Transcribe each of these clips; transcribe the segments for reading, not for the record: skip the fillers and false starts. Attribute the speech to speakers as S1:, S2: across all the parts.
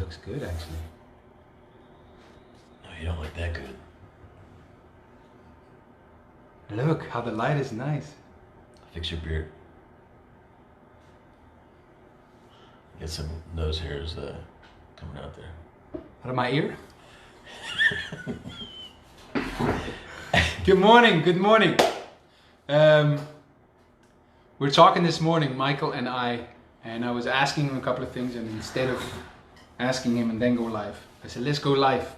S1: looks good, actually.
S2: No, you don't look that good.
S1: Look how the light is nice.
S2: Fix your beard. Get some nose hairs coming out there.
S1: Out of my ear? Good morning, good morning. We're talking this morning, Michael and I was asking him a couple of things, and instead of asking him and then go live, I said, let's go live.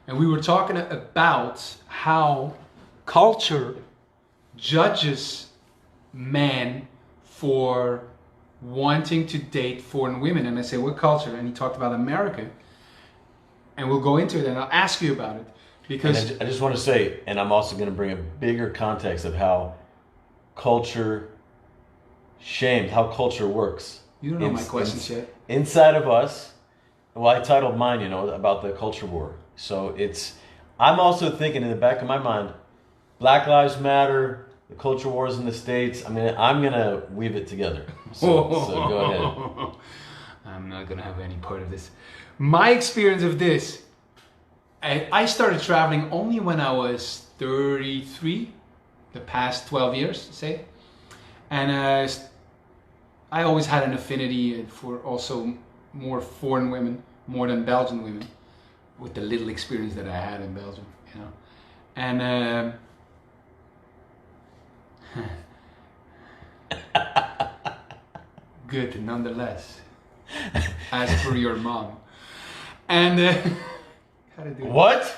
S1: And we were talking about how culture judges men for wanting to date foreign women. And I said, what culture? And he talked about America. And we'll go into it, and I'll ask you about it. Because
S2: I just want to say, and I'm also going to bring a bigger context of how culture shamed, how culture works.
S1: You don't know my questions yet.
S2: Inside of us, well, I titled mine, about the culture war. So I'm also thinking in the back of my mind, Black Lives Matter, the culture wars in the States. I mean, I'm going to weave it together. So go ahead.
S1: I'm not going to have any part of this. My experience of this, I started traveling only when I was 33, the past 12 years, say. And I always had an affinity for also more foreign women, more than Belgian women, with the little experience that I had in Belgium, And good, nonetheless, as for your mom. And how to do
S2: what?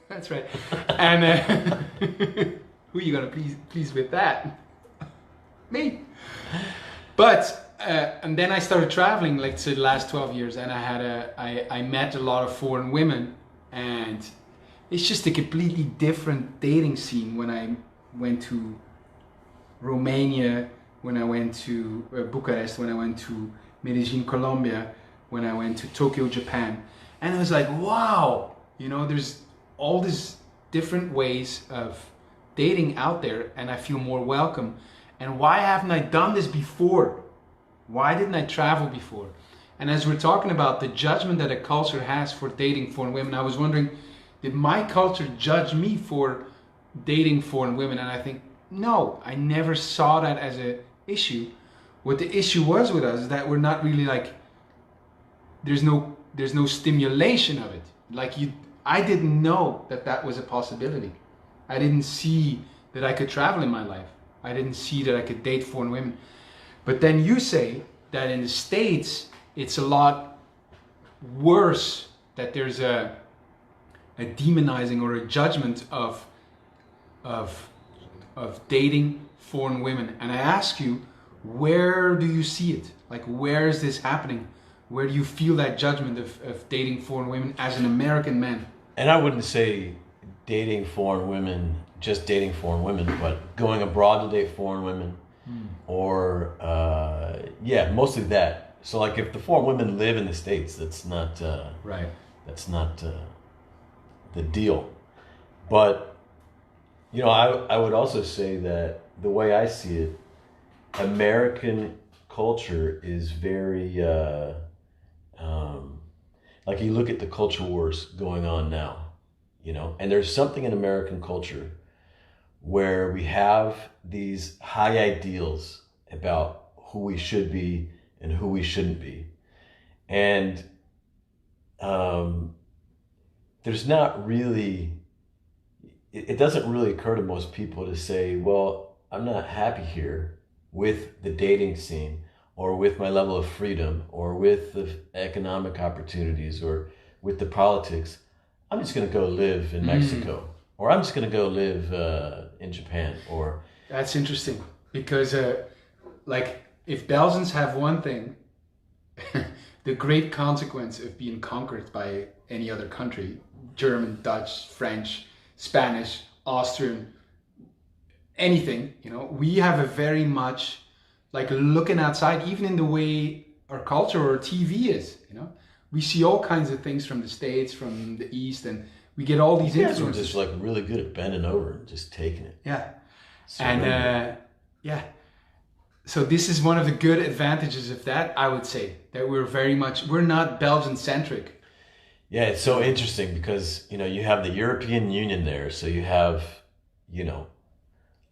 S1: That's right. And who are you gonna please with that? Me. But and then I started traveling, like the last 12 years, and I met a lot of foreign women, and it's just a completely different dating scene when I went to Romania, when I went to Bucharest, when I went to Medellin, Colombia, when I went to Tokyo, Japan. And I was like, wow, there's all these different ways of dating out there, and I feel more welcome. And why haven't I done this before? Why didn't I travel before? And as we're talking about the judgment that a culture has for dating foreign women, I was wondering, did my culture judge me for dating foreign women? And I think, no, I never saw that as an issue. What the issue was with us is that we're not really there's no stimulation of it. I didn't know that was a possibility. I didn't see that I could travel in my life. I didn't see that I could date foreign women. But then you say that in the States, it's a lot worse, that there's a demonizing or a judgment of dating foreign women. And I ask you, where do you see it? Where is this happening? Where do you feel that judgment of dating foreign women as an American man?
S2: And I wouldn't say dating foreign women, just dating foreign women, but going abroad to date foreign women, or mostly that. So if the foreign women live in the States, that's not
S1: right.
S2: That's not the deal. But I would also say that the way I see it, American culture is very you look at the culture wars going on now, and there's something in American culture where we have these high ideals about who we should be and who we shouldn't be. And there's not really, it doesn't really occur to most people to say, well, I'm not happy here with the dating scene, or with my level of freedom, or with the economic opportunities, or with the politics. I'm just going to go live in Mexico, or I'm just going to go live in Japan. Or
S1: that's interesting, because if Belgians have one thing, the great consequence of being conquered by any other country, German, Dutch, French, Spanish, Austrian, anything, we have a very much looking outside, even in the way our culture or TV is, we see all kinds of things from the States, from the East, and we get all these influences.
S2: We're just really good at bending over and just taking it.
S1: Yeah. So and So this is one of the good advantages of that, I would say, that we're not Belgian centric.
S2: Yeah, it's so interesting because, you have the European Union there. So you have,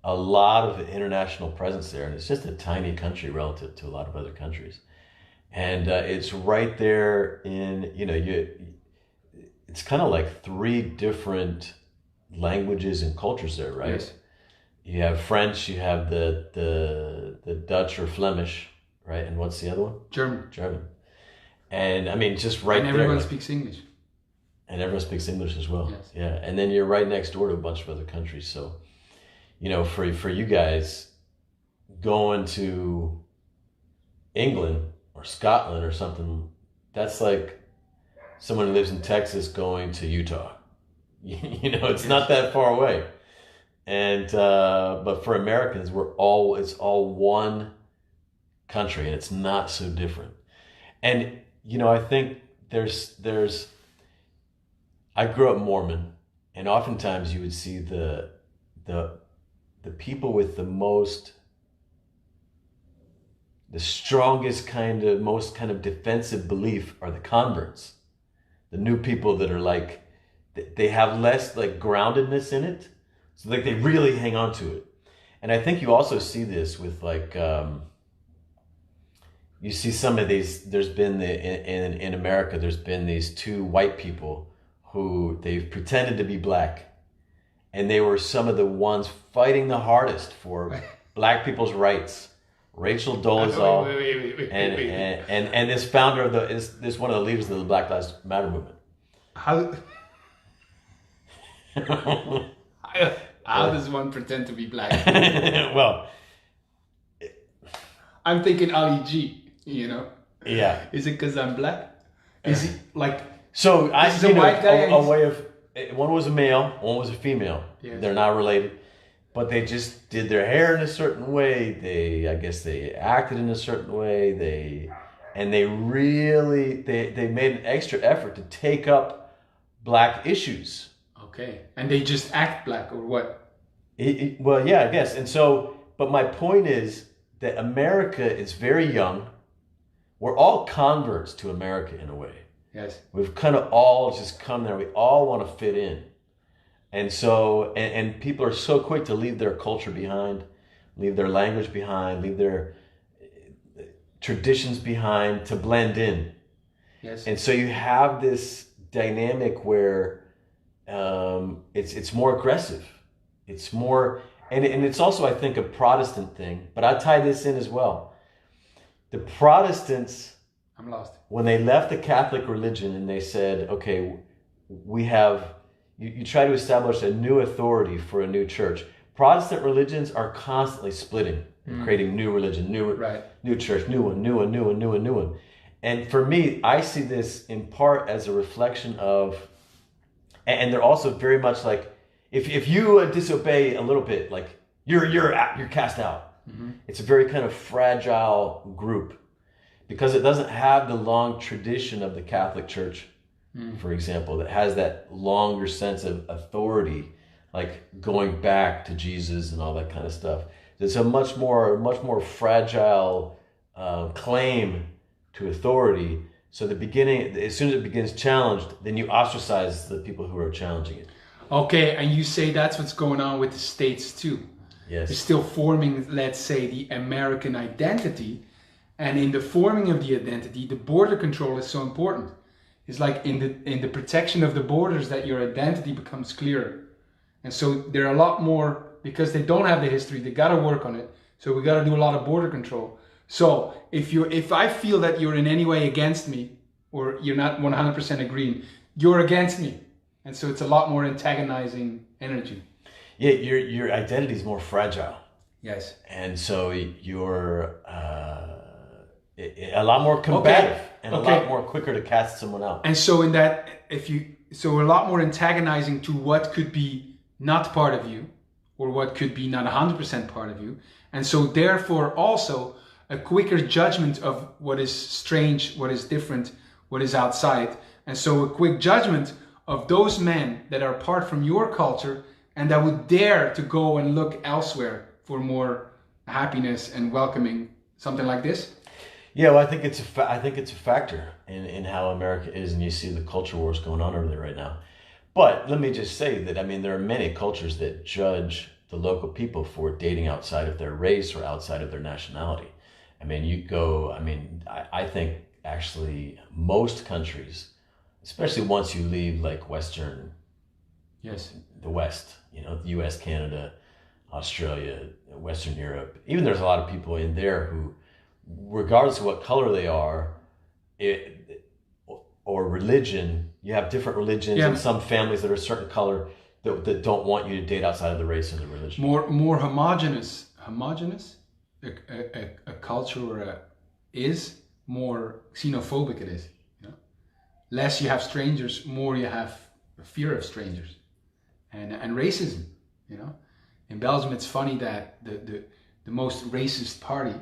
S2: a lot of international presence there. And it's just a tiny country relative to a lot of other countries. And it's right there in, it's kind of like 3 different languages and cultures there, right?
S1: Yes.
S2: You have French, you have the Dutch or Flemish, right? And what's the other one?
S1: German.
S2: And I mean, just right there.
S1: And everyone speaks English.
S2: And everyone speaks English as well.
S1: Yes.
S2: Yeah. And then you're right next door to a bunch of other countries. So, for you guys going to England or Scotland or something, that's like someone who lives in Texas going to Utah. It's not that far away. And but for Americans, it's all one country, and it's not so different. And I think there's I grew up Mormon, and oftentimes you would see the people with the strongest most defensive belief are the converts, the new people that are like, they have less like groundedness in it. So like they really hang on to it. And I think you also see this with like, you see some of these, there's been in America, there's been these 2 white people who they've pretended to be black. And they were some of the ones fighting the hardest for black people's rights. Rachel Dolezal and this founder of this one of the leaders of the Black Lives Matter movement.
S1: How does one pretend to be black?
S2: Well,
S1: I'm thinking Ali G,
S2: Yeah.
S1: Is it because I'm black? Is he like...
S2: So I
S1: see a white guy
S2: a way of... One was a male, one was a female.
S1: Yes.
S2: They're not related. But they just did their hair in a certain way. I guess they acted in a certain way. They really made an extra effort to take up black issues.
S1: Okay. And they just act black or what?
S2: Well, yeah, I guess. And so, but my point is that America is very young. We're all converts to America in a way.
S1: Yes.
S2: We've kind of all just come there. We all want to fit in. And so, and people are so quick to leave their culture behind, leave their language behind, leave their traditions behind to blend in.
S1: Yes.
S2: And so you have this dynamic where it's more aggressive. It's more, and it's also, I think, a Protestant thing, but I tie this in as well. The Protestants,
S1: I'm lost.
S2: When they left the Catholic religion and they said, okay, we have, you try to establish a new authority for a new church. Protestant religions are constantly splitting and creating new religion, new church, new one. And for me, I see this in part as a reflection of, and they're also very much like, if you disobey a little bit, like you're cast out. Mm-hmm. It's a very kind of fragile group because it doesn't have the long tradition of the Catholic Church, for example, that has that longer sense of authority, like going back to Jesus and all that kind of stuff. It's a much more fragile claim to authority. So the beginning, as soon as it begins challenged, then you ostracize the people who are challenging it.
S1: Okay, and you say that's what's going on with the States too.
S2: Yes.
S1: It's still forming, let's say, the American identity. And in the forming of the identity, the border control is so important. It's like in the protection of the borders that your identity becomes clearer. And so there are a lot more, because they don't have the history, they got to work on it. So we got to do a lot of border control. So if I feel that you're in any way against me, or you're not 100% agreeing, you're against me. And so it's a lot more antagonizing energy.
S2: Yeah, your identity is more fragile.
S1: Yes.
S2: And so you're a lot more combative and a lot more quicker to cast someone out.
S1: And so in that, so a lot more antagonizing to what could be not part of you, or what could be not 100% part of you. And so therefore also a quicker judgment of what is strange, what is different, what is outside. And so a quick judgment of those men that are apart from your culture and that would dare to go and look elsewhere for more happiness and welcoming, something like this?
S2: Yeah, well, I think it's a factor in how America is, and you see the culture wars going on over there right now. But let me just say that, I mean, there are many cultures that judge the local people for dating outside of their race or outside of their nationality. I mean, I think actually most countries, especially once you leave like Western, the West, the US, Canada, Australia, Western Europe, even there's a lot of people in there who, regardless of what color they are, or religion, you have different religions and some families that are a certain color that don't want you to date outside of the race or the religion.
S1: More homogenous a culture is, more xenophobic it is. Less you have strangers, more you have fear of strangers, and racism. In Belgium, it's funny that the most racist party,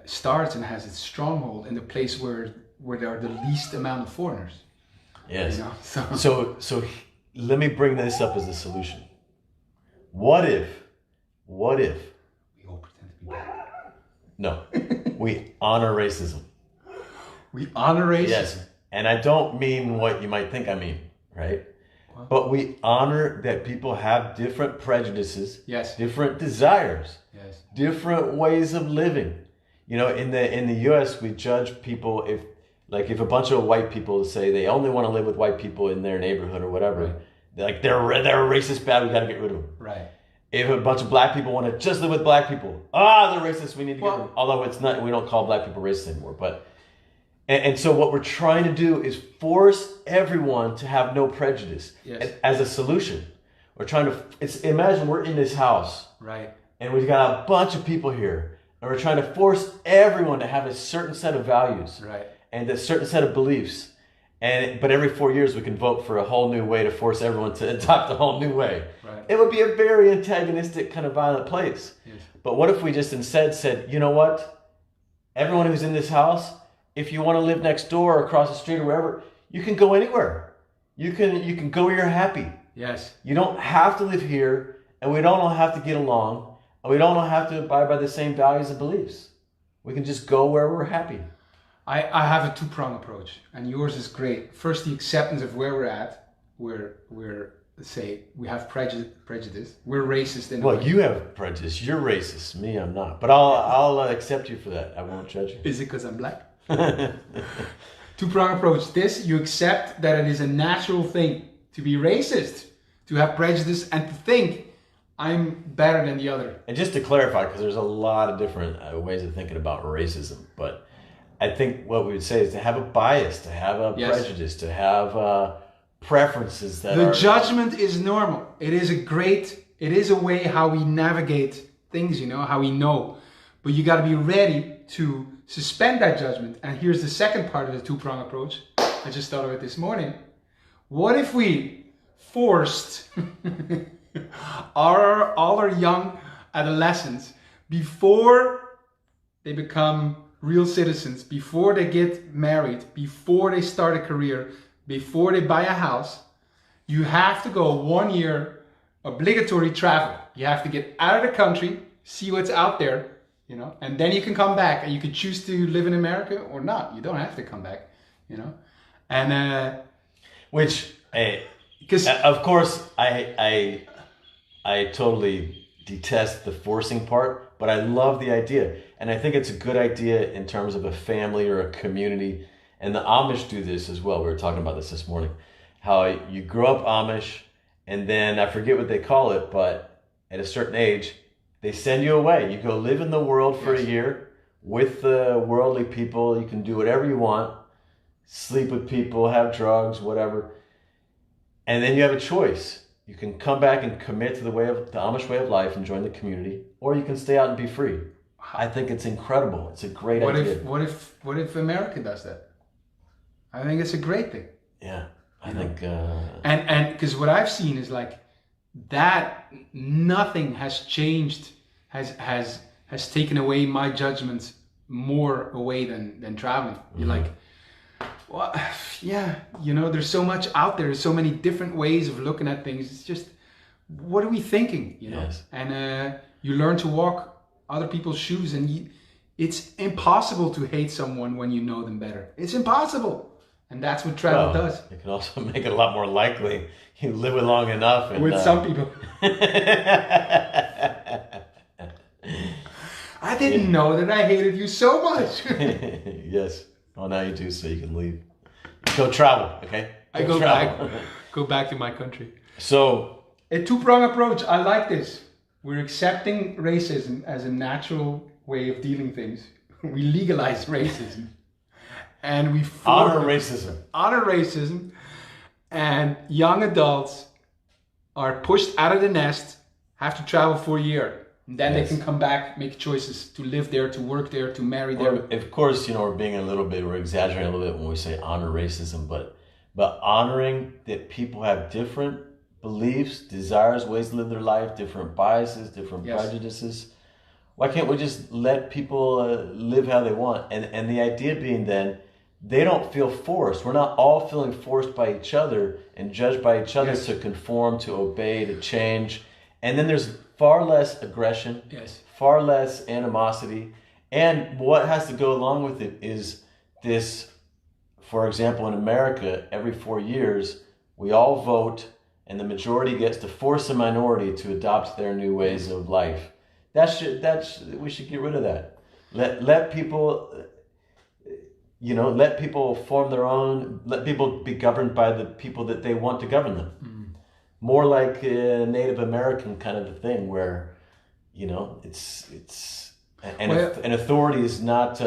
S1: starts and has its stronghold in the place where there are the least amount of foreigners.
S2: Yes. So let me bring this up as a solution. What if we
S1: all pretend to be bad?
S2: No, we honor racism.
S1: We honor racism.
S2: Yes, and I don't mean what you might think I mean, right? What? But we honor that people have different prejudices, different desires, different ways of living. In the U.S., we judge people if a bunch of white people say they only want to live with white people in their neighborhood or whatever, they're racist bad, we got to get rid of them.
S1: Right.
S2: If a bunch of black people want to just live with black people, they're racist, we need to get rid of them. Although it's not, we don't call black people racist anymore. But and so what we're trying to do is force everyone to have no prejudice as a solution. We're trying to imagine we're in this house, and we've got a bunch of people here, and we're trying to force everyone to have a certain set of values, and a certain set of beliefs. But every 4 years we can vote for a whole new way to force everyone to adopt a whole new way. It would be a very antagonistic, kind of violent place. But what if we just instead said, you know what? Everyone who's in this house, if you want to live next door or across the street or wherever, you can go anywhere. You can go where you're happy. Yes. You don't have to live here, and we don't all have to get along, and we don't all have to abide by the same values and beliefs. We can just go where we're happy.
S1: I have a two-pronged approach, and yours is great. First, the acceptance of where we're at. We're say we have prejudice. We're racist in a way.
S2: Well, you have prejudice. You're racist. Me, I'm not. But I'll accept you for that. I won't judge you.
S1: Is it because I'm black? Two-pronged approach. This, you accept that it is a natural thing to be racist, to have prejudice, and to think I'm better than the other.
S2: And just to clarify, because there's a lot of different ways of thinking about racism, but I think what we would say is to have a bias, to have a prejudice, to have preferences that
S1: the judgment is normal. It is a way how we navigate things, how we know. But you got to be ready to suspend that judgment. And here's the second part of the two-prong approach. I just thought of it this morning. What if we forced all our young adolescents, before they become real citizens, before they get married, before they start a career, before they buy a house, you have to go 1 year obligatory travel. You have to get out of the country, see what's out there, and then you can come back, and you can choose to live in America or not. You don't have to come back, and
S2: which, because of course, I totally detest the forcing part, but I love the idea. And I think it's a good idea in terms of a family or a community. And the Amish do this as well. We were talking about this morning. How you grow up Amish, and then I forget what they call it, but at a certain age, they send you away. You go live in the world for a year with the worldly people. You can do whatever you want, sleep with people, have drugs, whatever. And then you have a choice. You can come back and commit to the Amish way of life and join the community, or you can stay out and be free. I think it's incredible. It's a great idea.
S1: What if America does that? I think it's a great thing.
S2: Yeah, I think.
S1: And because what I've seen is like that, nothing has changed, has taken away my judgments more away than traveling. You're like, well, yeah, there's so much out there. There's so many different ways of looking at things. It's just, what are we thinking? Yes. And you learn to walk other people's shoes, and it's impossible to hate someone when you know them better. It's impossible. And that's what travel does.
S2: It can also make it a lot more likely you live it long enough. And,
S1: with some people. I didn't know that I hated you so much.
S2: Yes. Well, now you do, so you can leave. Go travel, okay?
S1: Go back to my country.
S2: So,
S1: a two-pronged approach. I like this. We're accepting racism as a natural way of dealing things. We legalize racism. And we
S2: honor racism.
S1: Honor racism. And young adults are pushed out of the nest, have to travel for a year. And then they can come back, make choices to live there, to work there, to marry there.
S2: Of course, we're we're exaggerating a little bit when we say honor racism, but honoring that people have different beliefs, desires, ways to live their life, different biases, different prejudices. Why can't we just let people live how they want? And the idea being then, they don't feel forced. We're not all feeling forced by each other and judged by each other to conform, to obey, to change. And then there's far less aggression, far less animosity. And what has to go along with it is this, for example, in America, every 4 years, we all vote and the majority gets to force a minority to adopt their new ways of life. We should get rid of that. Let people, let people form their own, let people be governed by the people that they want to govern them. More like a Native American kind of a thing where, an authority is not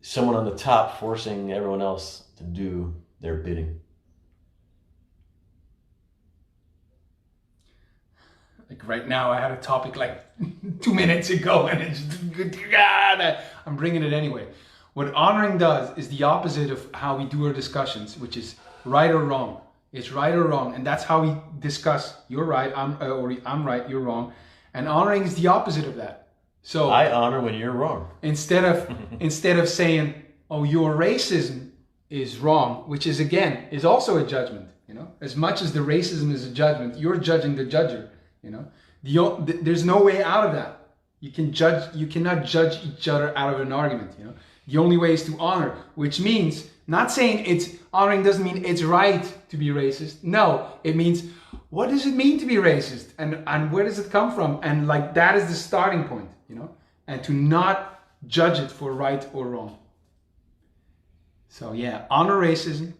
S2: someone on the top forcing everyone else to do their bidding.
S1: Like right now, I had a topic like 2 minutes ago, and it's I'm bringing it anyway. What honoring does is the opposite of how we do our discussions, which is right or wrong. It's right or wrong, and that's how we discuss. You're right, I'm right, you're wrong, and honoring is the opposite of that. So
S2: I honor when you're wrong.
S1: Instead of saying, "Oh, your racism is wrong," which is also a judgment. As much as the racism is a judgment, you're judging the judger. There's no way out of that. You cannot judge each other out of an argument. The only way is to honor, which means not saying honoring doesn't mean it's right to be racist. No, it means what does it mean to be racist, and where does it come from, and like that is the starting point, and to not judge it for right or wrong. So honor racism,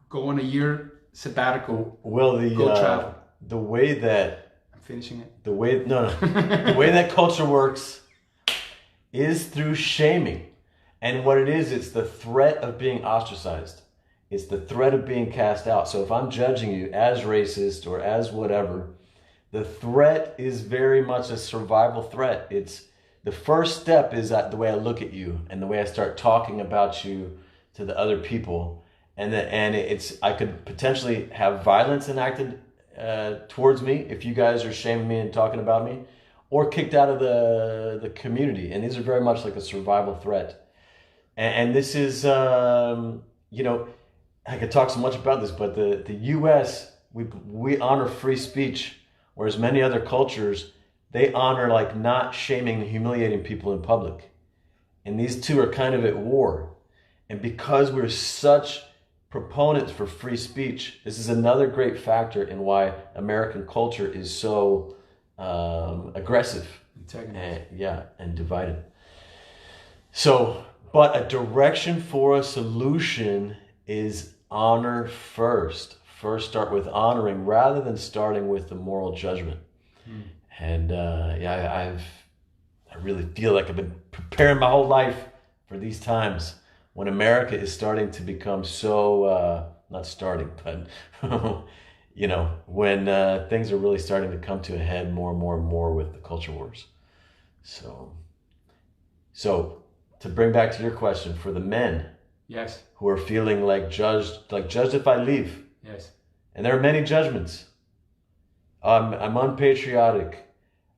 S1: go on a year sabbatical.
S2: Well,
S1: go travel.
S2: The way that
S1: finishing it.
S2: The way the way that culture works is through shaming. And what it is, it's the threat of being ostracized. It's the threat of being cast out. So if I'm judging you as racist or as whatever, the threat is very much a survival threat. It's the first step is the way I look at you and the way I start talking about you to the other people. And I could potentially have violence enacted towards me if you guys are shaming me and talking about me, or kicked out of the community. And these are very much like a survival threat. And this is, I could talk so much about this, but the U.S., we honor free speech, whereas many other cultures, they honor like not shaming and humiliating people in public. And these two are kind of at war. And because we're such proponents for free speech, this is another great factor in why American culture is so aggressive and divided. So, but a direction for a solution is honor first. First start with honoring rather than starting with the moral judgment. And I really feel like I've been preparing my whole life for these times when America is starting to become so, not starting, but, when things are really starting to come to a head more and more and more with the culture wars. So to bring back to your question, for the men who are feeling like judged if I leave.
S1: Yes.
S2: And there are many judgments. I'm unpatriotic.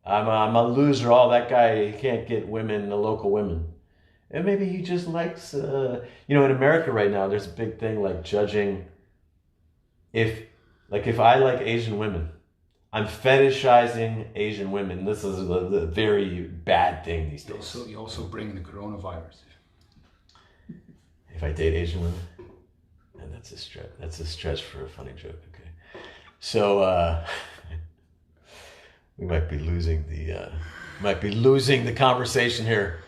S2: I'm a loser. Oh, that guy, he can't get women, the local women. And maybe he just likes, in America right now, there's a big thing like judging. If I like Asian women, I'm fetishizing Asian women. This is a very bad thing these days.
S1: You also bring the coronavirus.
S2: If I date Asian women, and that's a stretch. That's a stretch for a funny joke. Okay, so we might be losing the conversation here.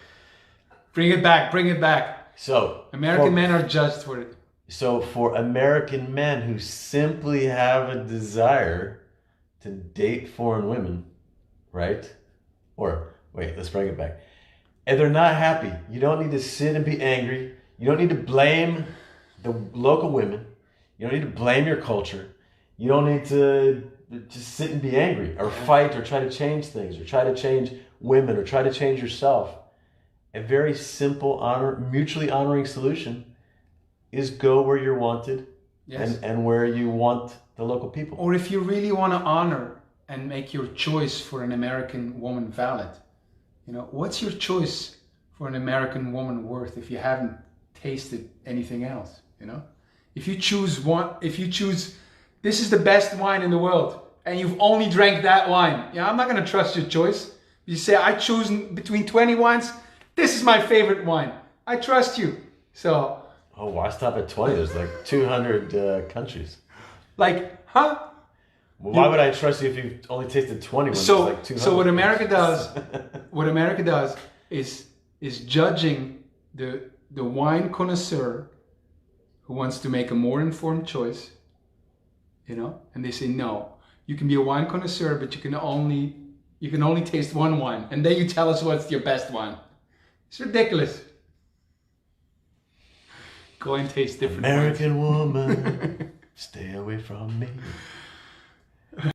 S1: Bring it back.
S2: So
S1: American men are judged for it.
S2: So for American men who simply have a desire to date foreign women, right? Or wait, let's bring it back. And they're not happy. You don't need to sit and be angry. You don't need to blame the local women. You don't need to blame your culture. You don't need to just sit and be angry or fight or try to change things or try to change women or try to change yourself. A very simple, mutually honoring solution is go where you're wanted. Yes. and where you want the local people.
S1: Or if you really want to honor and make your choice for an American woman valid, what's your choice for an American woman worth if you haven't tasted anything else? If you choose this is the best wine in the world and you've only drank that wine, I'm not going to trust your choice. You say, I choose between 20 wines, this is my favorite wine. I trust you. So...
S2: Oh, why stop at 20? There's like 200 countries.
S1: Like, huh?
S2: Well, why would I trust you if you've only tasted 20 when there's like 200?
S1: So what America does, is judging the wine connoisseur who wants to make a more informed choice, and they say, no, you can be a wine connoisseur, but you can only taste one wine, and then you tell us what's your best wine. It's ridiculous. Go and taste different
S2: American woman, stay away from me.